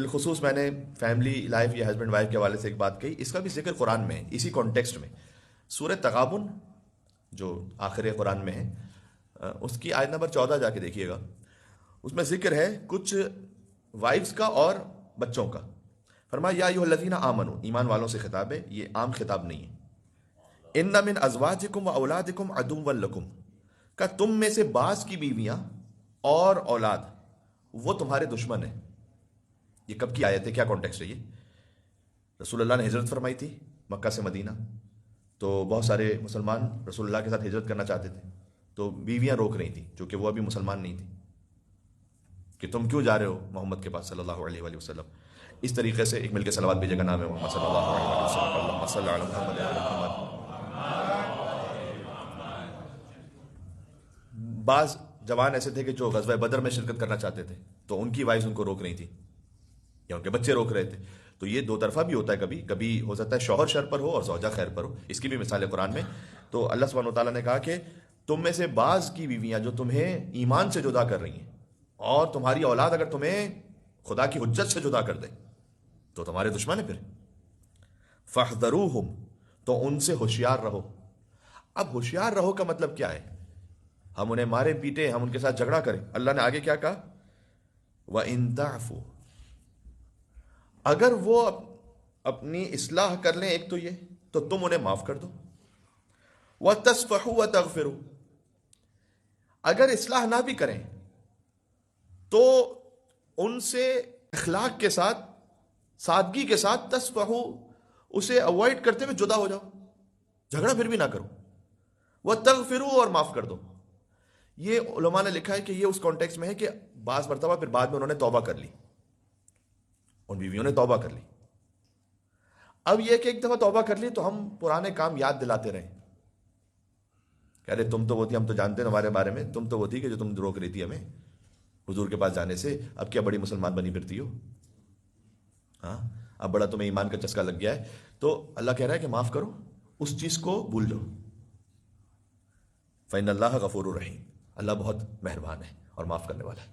بالخصوص میں نے فیملی لائف یا ہسبینڈ وائف کے حوالے سے ایک بات کہی، اس کا بھی ذکر قرآن میں ہے اسی کانٹیکسٹ میں۔ سورہ تغابن جو آخر قرآن میں ہے، اس کی آیت نمبر 14 جا کے دیکھیے گا، اس میں ذکر ہے کچھ وائفز کا اور بچوں کا۔ فرمایا یا ایھا الذین آمنو، ایمان والوں سے خطاب ہے، یہ عام خطاب نہیں ہے۔ ان من ازواجکم و اولادکم عدوا لکم، کہ تم میں سے بعض کی بیویاں اور اولاد وہ تمہارے دشمن ہیں۔ یہ کب کی آیت ہے، کیا کانٹیکسٹ ہے یہ؟ رسول اللہ نے ہجرت فرمائی تھی مکہ سے مدینہ، تو بہت سارے مسلمان رسول اللہ کے ساتھ ہجرت کرنا چاہتے تھے، تو بیویاں روک رہی تھیں چونکہ وہ ابھی مسلمان نہیں تھیں کہ تم کیوں جا رہے ہو محمد کے پاس صلی اللہ علیہ وآلہ وسلم۔ اس طریقے سے ایک مل کے صلوات بھیجے گا، نام ہے محمد صلی اللہ علیہ وآلہ وسلم، اللہم صل علی محمد و علی محمد۔ بعض جوان ایسے تھے کہ جو غزوہ بدر میں شرکت کرنا چاہتے تھے، تو ان کی وائز ان کو روک رہی تھی یا ان کے بچے روک رہے تھے۔ تو یہ دو طرفہ بھی ہوتا ہے، کبھی کبھی ہو سکتا ہے شوہر شر پر ہو اور زوجہ خیر پر ہو، اس کی بھی مثال ہے قرآن میں۔ تو اللہ سبحانہ و تعالیٰ نے کہا کہ تم میں سے بعض کی بیویاں جو تمہیں ایمان سے جدا کر رہی ہیں، اور تمہاری اولاد اگر تمہیں خدا کی حجت سے جدا کر دے تو تمہارے دشمن ہیں۔ پھر فاحذروہم، تو ان سے ہوشیار رہو۔ اب ہوشیار رہو کا مطلب کیا ہے؟ ہم انہیں مارے پیٹے، ہم ان کے ساتھ جھگڑا کریں؟ اللہ نے آگے کیا کہا؟ وَإِن تَعْفُوا، اگر وہ اپنی اصلاح کر لیں، ایک تو یہ تو تم انہیں معاف کر دو۔ وَتَصْفَحُوا وَتَغْفِرُوا، اگر اصلاح نہ بھی کریں تو ان سے اخلاق کے ساتھ، سادگی کے ساتھ، تصفحوا، اسے اوائڈ کرتے ہوئے جدا ہو جاؤ، جھگڑا پھر بھی نہ کرو۔ وَتَغْفِرُوا، اور معاف کر دو۔ یہ علماء نے لکھا ہے کہ یہ اس کانٹیکس میں ہے کہ بعض مرتبہ پھر بعد میں انہوں نے توبہ کر لی، ان بیویوں نے توبہ کر لی۔ اب یہ کہ ایک دفعہ توبہ کر لی تو ہم پرانے کام یاد دلاتے رہیں کہ ارے تم تو وہ تھی، ہم تو جانتے ہیں تمہارے بارے میں، تم تو وہ تھی کہ جو تم روک رہی تھی ہمیں حضور کے پاس جانے سے، اب کیا بڑی مسلمان بنی پھرتی ہو؟ ہاں، اب بڑا تمہیں ایمان کا چسکا لگ گیا ہے۔ تو اللہ کہہ رہا ہے کہ معاف کرو، اس چیز کو بھول جاؤ۔ فإن اللہ غفور رحیم، اللہ بہت مہربان ہے اور معاف کرنے والا ہے۔